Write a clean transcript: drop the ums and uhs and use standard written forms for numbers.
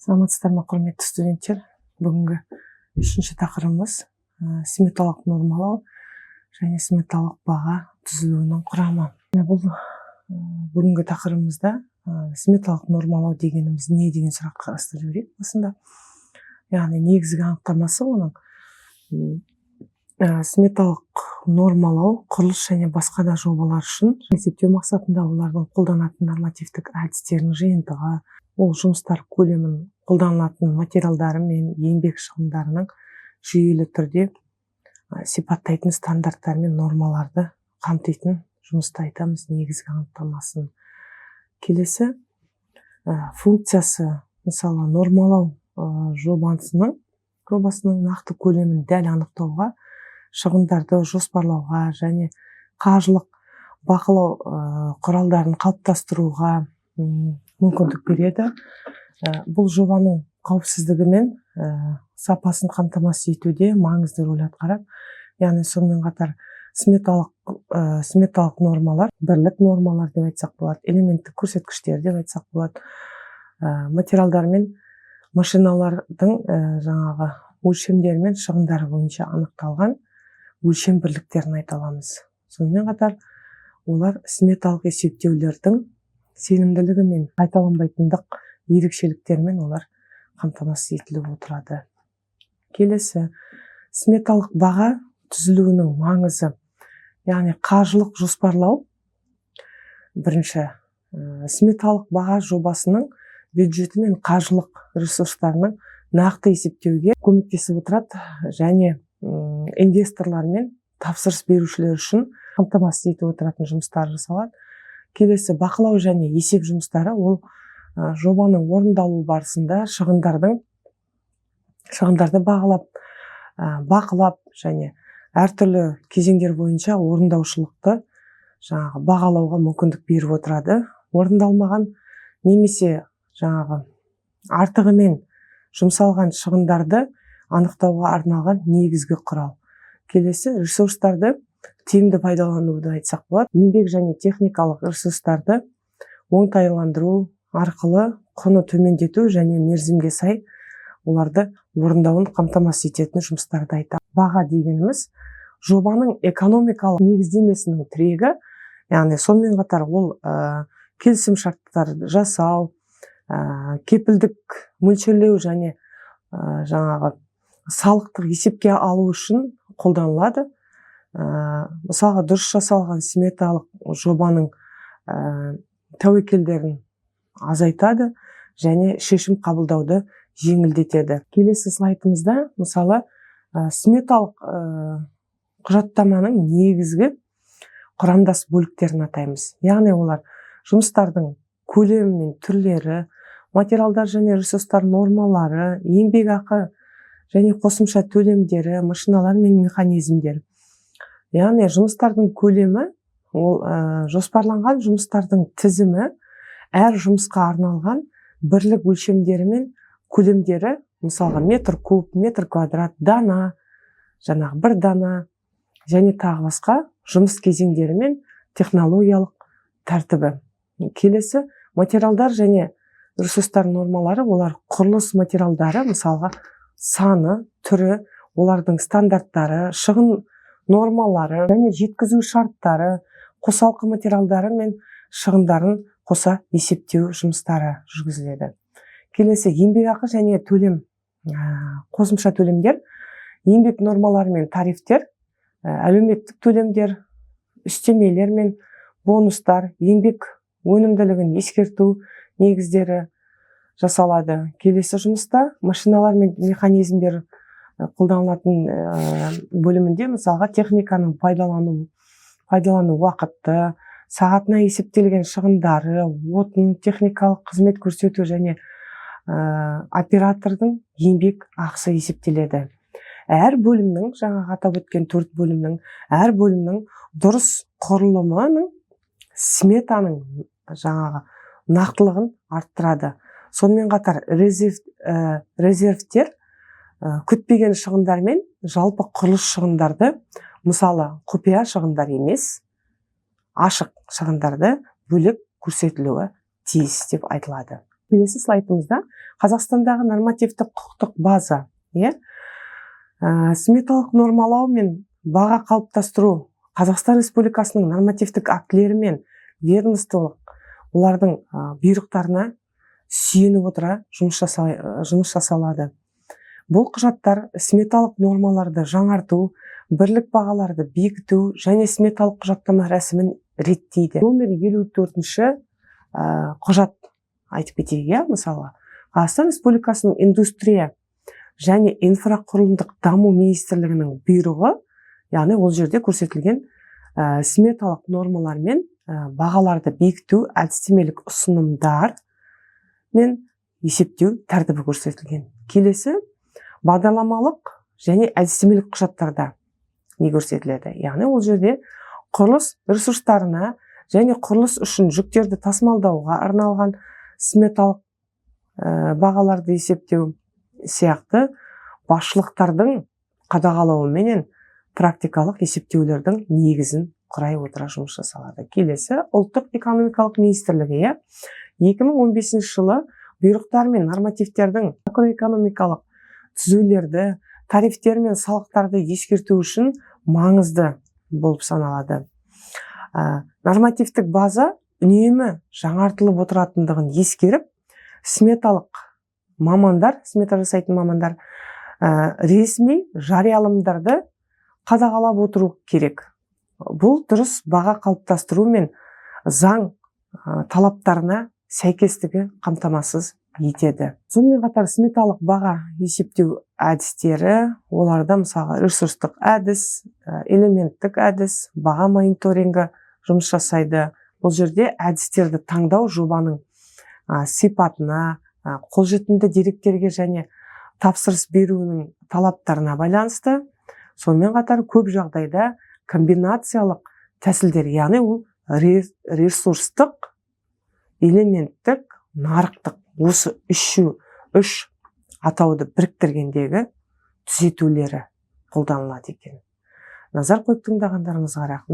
Саламатсыздар ма, құрметті студенттер? Бүгінгі үшінші тақырыбымыз сметалық нормалау және сметалық баға түзілуінің құрамы. Бұл бүгінгі тақырыбымызда сметалық нормалау дегеніміз не деген сұрақ қарастырып жіберейік басында. Яғни негізгі анықтамасы оның сметалық нормалау құрылыс және басқа да жобалар үшін есептеу мақсатында олардың қолданатын нормативтік әдістерінің жиынтығы, ол жұмыстар көлемін, қолданылатын материалдары мен еңбек шығындарының жүйелі түрде сипаттайтын стандарттар мен нормаларды қамтитын жұмысты айтамыз, негізгі анықтамасын. Келесі функциясы, мысалы нормалау жобасының нақты көлемін дәл анықтауға, шығындарды жоспарлауға және қаржылық бақылау құралдарын қалыптастыруға мүмкіндік береді. Бұл жобаның қауіпсіздігі мен сапасын қамтамасыз етуде маңызды рөл атқарады. Яғни сонымен қатар сметалық нормалар, бірлік нормалар деп айтсақ болады, элементтік көрсеткіштер деп айтсақ болады, материалдар мен машиналардың жаңағы өлшемдері мен шығындары бойынша анықталған өлшем бірліктерін айта аламыз. Сонымен қатар олар сметалық есептеулердің сенімділігі мен қайталанбайтындық ерекшеліктермен олар қамтамасыз етіліп отырады. Келесі, сметалық баға түзілуінің маңызы, яғни қаржылық жоспарлау. Бірінші, сметалық баға жобасының бюджеті мен қаржылық ресурстарының нақты есептеуге көмектесіп отырады және инвесторлар мен тапсырыс берушілер үшін қамтамасыз етіп отыратын жұмыстар жасалады. Келесі, бақылау және есеп жұмыстары, ол жобаның орындалу барысында шығындарды бақылап және әртүрлі кезеңдер бойынша орындаушылықты бағалауға мүмкіндік беріп отырады. Орындалмаған немесе артығымен жұмсалған шығындарды анықтауға арналған негізгі құрал. Келесі, ресурстарды тиімді пайдалануды айтсақ болады. Еңбек және техникалық ресурстарды оңтайландыру арқылы құны төмендету және мерзімге сай оларды орындауын қамтамасыз ететін жұмыстарды айтады. Баға дегеніміз жобаның экономикалық негіздемесінің тірегі, яғни сонымен қатар ол келісім шарттарды жасау, кепілдік мөлшерлеу және салықтық есепке алу үшін қолданылады. Мысалға, дұрыс жасалған сметалық жобаның тәуекелдерін азайтады және шешім қабылдауды жеңілдетеді. Келесі слайдымызда мысалы сметалық құжаттаманың негізгі құрамдас бөліктерін атаймыз. Яғни олар жұмыстардың көлемі мен түрлері, материалдар және ресурстар нормалары, еңбекақы және қосымша төлемдері, машиналар мен механизмдер. Яғни жұмыстардың көлемі, ол жоспарланған жұмыстардың тізімі, әр жұмысқа арналған бірлік өлшемдері мен көлемдері, мысалға метр куб, метр квадрат, дана, бір дана және тағы басқа жұмыс кезеңдері мен технологиялық тәртібі. Келесі, материалдар және ресурстар нормалары, олар құрылыс материалдары, мысалға саны, түрі, олардың стандарттары, шығын нормалары және жеткізу шарттары, қосалқы материалдары мен шығындарын қоса есептеу жұмыстары жүргізіледі. Келесі, еңбекақы және төлем, қосымша төлемдер, еңбек нормалары мен тарифтер, әлеуметтік төлемдер, үстемелер мен бонустар, еңбек өнімділігін ескерту негіздері жасалады. Келесі жұмыста машиналар мен механизмдер қолданылатын бөлімінде, мысалға техниканың пайдалану уақыты, сағатына есептелген шығындары, отын, техникалық қызмет көрсету және оператордың еңбек ақысы есептеледі. Әр бөлімнің, атап өткен 4 бөлімнің, әр бөлімнің дұрыс құрылымының сметаның нақтылығын арттырады. Сонымен қатар резервтер күтпеген шығындар мен жалпы құрылыс шығындарды, мысалы құпия шығындар емес, ашық шығындарды бөліп көрсетілуі тиіс деп айтылады. келесі слайдымызда Қазақстандағы нормативтік құқықтық база, сметалық нормалау мен баға қалыптастыру Қазақстан Республикасының нормативтік актілері мен ведомстволық олардың бұйрықтарына сүйеніп отыра жұмыс жасалады. Бұл құжаттар сметалық нормаларды жаңарту, бірлік бағаларды бекіту және сметалық құжаттама рәсімін реттейді. Номер 54-ші құжат айтып кетейік, мысалы Қазақстан Республикасының индустрия және инфрақұрылымдық даму министрлігінің бұйрығы, яғни ол жерде көрсетілген сметалық нормалар мен бағаларды бекіту әдістемелік ұсынымдар мен есептеу тәртібі көрсетілген. Келесі бағдарламалық және әдістемелік құжаттарда не көрсетіледі? Яғни ол жерде құрылыс ресурстарына және құрылыс үшін жүктерді тасымалдауға арналған сметалық бағаларды есептеу сияқты басшылықтардың қадағалауы менен практикалық есептеулердің негізін құрай отыра жұмыс жасалады. Келесі ұлттық экономикалық министрлігі 2015 жылы бұйрықтар мен нормативтердің макроэкономикалық түзулерді, тарифтер мен салықтарды ескерту үшін маңызды болып саналады. Нормативтік база үнемі жаңартылып отыратындығын ескеріп, смета жасайтын мамандар ресми жариялымдарды қадағалап отыру керек. Бұл дұрыс баға қалыптастыру мен заң талаптарына сәйкестігі қамтамасыз етеді. Сонымен қатар сметалық баға есептеу әдістері, оларда мысалы ресурстық әдіс, элементтік әдіс, баға мониторингі жұмыс жасайды. Бұл жерде әдістерді таңдау жобаның сипатына, қолжетімді деректерге және тапсырыс беруінің талаптарына байланысты. Сонымен қатар көп жағдайда комбинациялық тәсілдер, яғни ол ресурстық, элементтік, нарықтық, осы үш атауды біріктіргендегі түзетулері қолданылады екен. Назар қойып тыңдағандарыңызға рахмет.